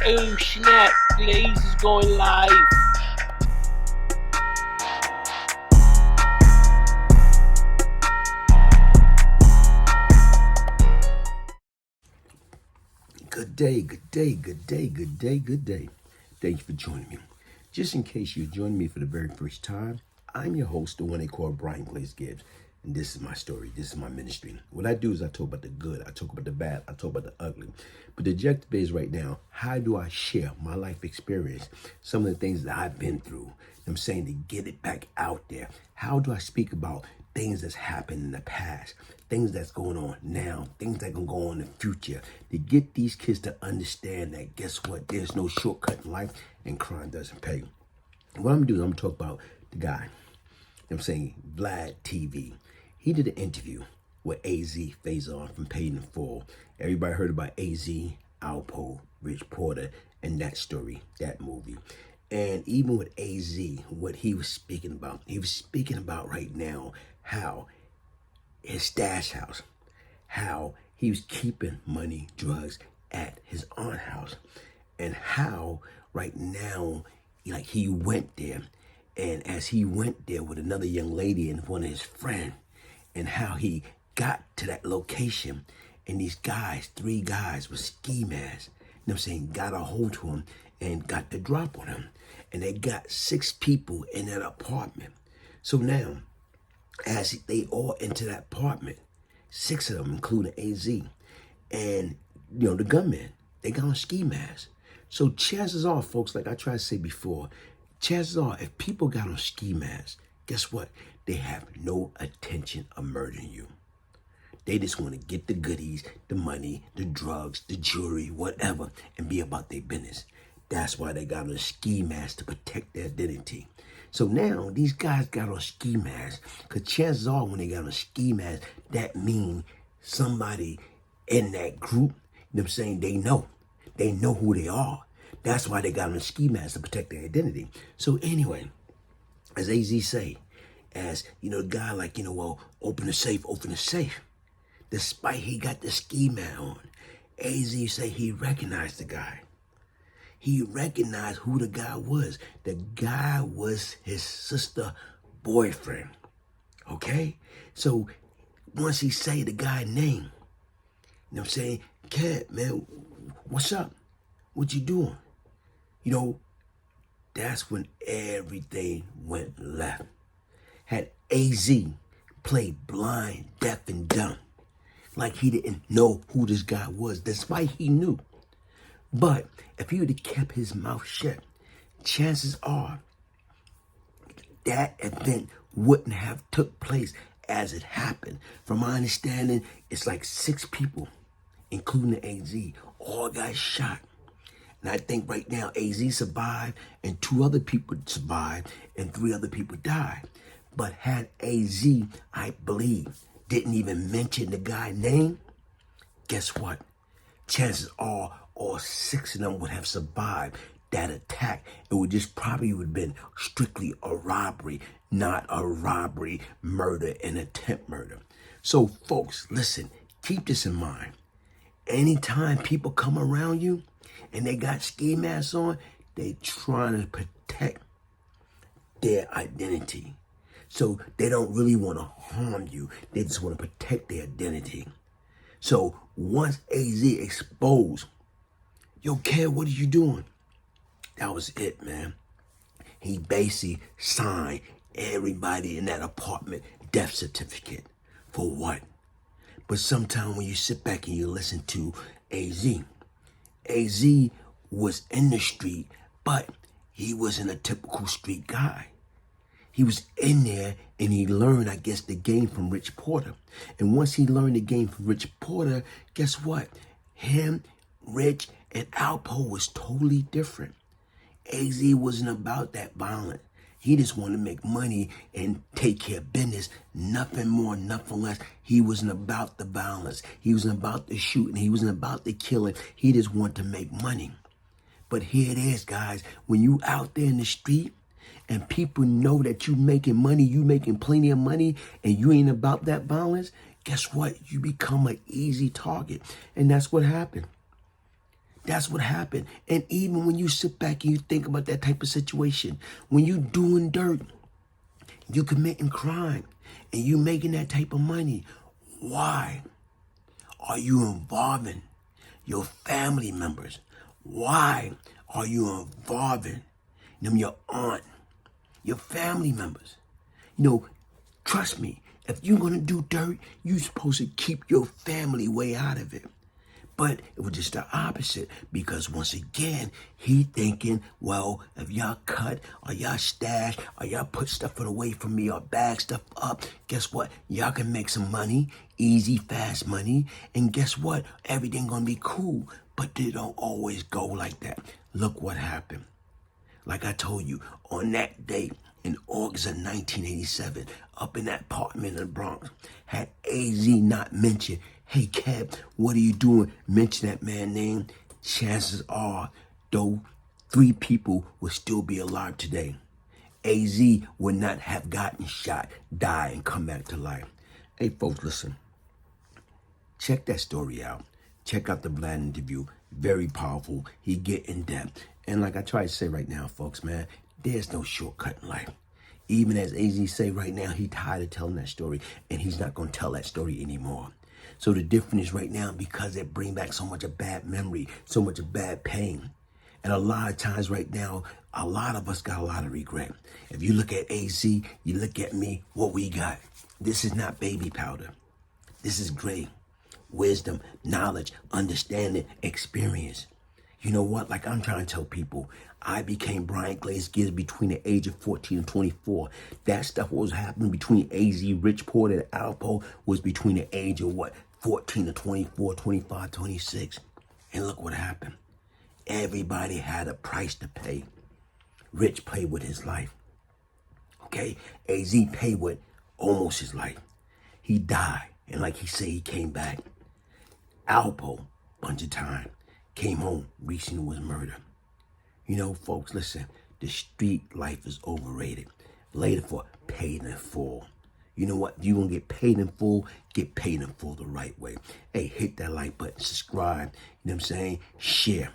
Oh snap, Glaze is going live. Good day, good day, good day, good day, good day. Thank you for joining me. Just in case you're joining me for the very first time, I'm your host, the one they call Brian Glaze Gibbs. And this is my story. This is my ministry. What I do is I talk about the good. I talk about the bad. I talk about the ugly. But the objective is right now, how do I share my life experience? Some of the things that I've been through. I'm saying to get it back out there. How do I speak about things that's happened in the past, things that's going on now, things that can go on in the future, to get these kids to understand that, guess what, there's no shortcut in life and crime doesn't pay. What I'm doing, I'm going to talk about the guy, I'm saying vladtv. He did an interview with Azie Faison from paidinfull. Everybody heard about Azie, Alpo, Rich Porter, and that story, that movie. And even with Azie, what he was speaking about right now, how his stash house, how he was keeping money, drugs at his aunt's house, and how right now, like he went there, and as he went there with another young lady and one of his friends, and how he got to that location, and these guys, 3 guys with ski masks, you know what I'm saying, got a hold to him and got the drop on him. And they got 6 people in that apartment. So now, as they all enter that apartment, 6 of them, including AZ, and, you know, the gunmen, they got on ski masks. So chances are, folks, like I tried to say before, chances are, if people got on ski masks, guess what? They have no intention of murdering you. They just want to get the goodies, the money, the drugs, the jewelry, whatever, and be about their business. That's why they got on a ski mask, to protect their identity. So now these guys got on ski masks, because chances are when they got on ski masks, that means somebody in that group, you know what I'm saying, they know who they are. That's why they got on a ski mask, to protect their identity. So anyway, as AZ say, as, you know, the guy like, you know, well, open the safe. Despite he got the ski mask on, AZ say he recognized the guy. He recognized who the guy was. The guy was his sister boyfriend. Okay? So once he say the guy's name, you know what I'm saying, Cat, man, what's up? What you doing? You know, that's when everything went left. Had AZ played blind, deaf, and dumb, like he didn't know who this guy was, despite he knew. But if he would have kept his mouth shut, chances are that event wouldn't have took place as it happened. From my understanding, it's like 6 people, including AZ, all got shot. And I think right now AZ survived, and 2 other people survived, and 3 other people died. But had AZ, I believe, didn't even mention the guy's name, guess what? Chances are all 6 of them would have survived that attack. It would just probably would have been strictly a robbery, not a robbery, murder, and attempt murder. So folks, listen, keep this in mind. Anytime people come around you and they got ski masks on, they trying to protect their identity. So they don't really want to harm you. They just want to protect their identity. So once AZ exposed, yo, Kev, what are you doing? That was it, man. He basically signed everybody in that apartment death certificate. For what? But sometimes when you sit back and you listen to AZ was in the street, but he wasn't a typical street guy. He was in there and he learned, I guess, the game from Rich Porter. And once he learned the game from Rich Porter, guess what? Him, Rich, and Alpo was totally different. AZ wasn't about that violence. He just wanted to make money and take care of business. Nothing more, nothing less. He wasn't about the violence. He wasn't about the shooting. He wasn't about the killing. He just wanted to make money. But here it is, guys. When you out there in the street, and people know that you making money, you making plenty of money, and you ain't about that violence, guess what? You become an easy target. And that's what happened. That's what happened. And even when you sit back and you think about that type of situation, when you doing dirt, you committing crime, and you making that type of money, why are you involving your family members? Why are you involving them, your aunt, your family members? You know, trust me, if you're going to do dirt, you're supposed to keep your family way out of it. But it was just the opposite, because once again, he thinking, well, if y'all cut or y'all stash or y'all put stuff away from me or bag stuff up, guess what? Y'all can make some money, easy, fast money. And guess what? Everything gonna be cool. But they don't always go like that. Look what happened. Like I told you, on that day in August of 1987, up in that apartment in the Bronx, had Azie not mentioned, hey, Cab, what are you doing? Mention that man's name. Chances are, though, 3 people would still be alive today. Azie would not have gotten shot, die, and come back to life. Hey, folks, listen. Check that story out. Check out the Vlad interview. Very powerful. He get in depth. And like I try to say right now, folks, man, there's no shortcut in life. Even as Azie say right now, he tired of telling that story, and he's not going to tell that story anymore. So the difference is right now, because it bring back so much of bad memory, so much of bad pain. And a lot of times right now, a lot of us got a lot of regret. If you look at Azie, you look at me, what we got. This is not baby powder. This is great wisdom, knowledge, understanding, experience. You know what? Like I'm trying to tell people, I became Brian Glaze Gibbs between the age of 14 and 24. That stuff was happening between Azie, Rich Porter, and Alpo was between the age of what? 14 to 24, 25, 26. And look what happened. Everybody had a price to pay. Rich paid with his life. Okay? Azie paid with almost his life. He died. And like he said, he came back. Alpo, bunch of time, came home, recently was murdered. You know, folks, listen, the street life is overrated. Later for paid in full. You know what? You gonna get paid in full, get paid in full the right way. Hey, hit that like button, subscribe, you know what I'm saying? Share.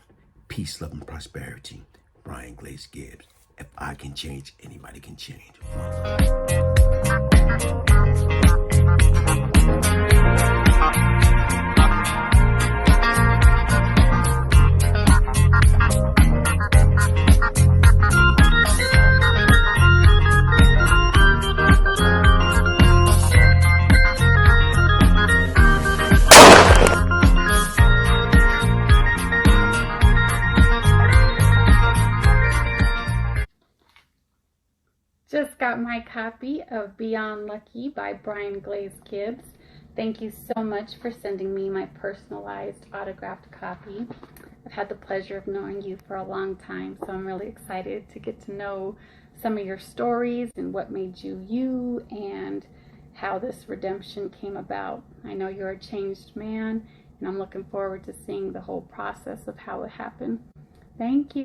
Peace, love, and prosperity. Brian Glaze Gibbs. If I can change, anybody can change. Just got my copy of Beyond Lucky by Brian Glaze Gibbs. Thank you so much for sending me my personalized autographed copy. I've had the pleasure of knowing you for a long time, so I'm really excited to get to know some of your stories and what made you you and how this redemption came about. I know you're a changed man, and I'm looking forward to seeing the whole process of how it happened. Thank you.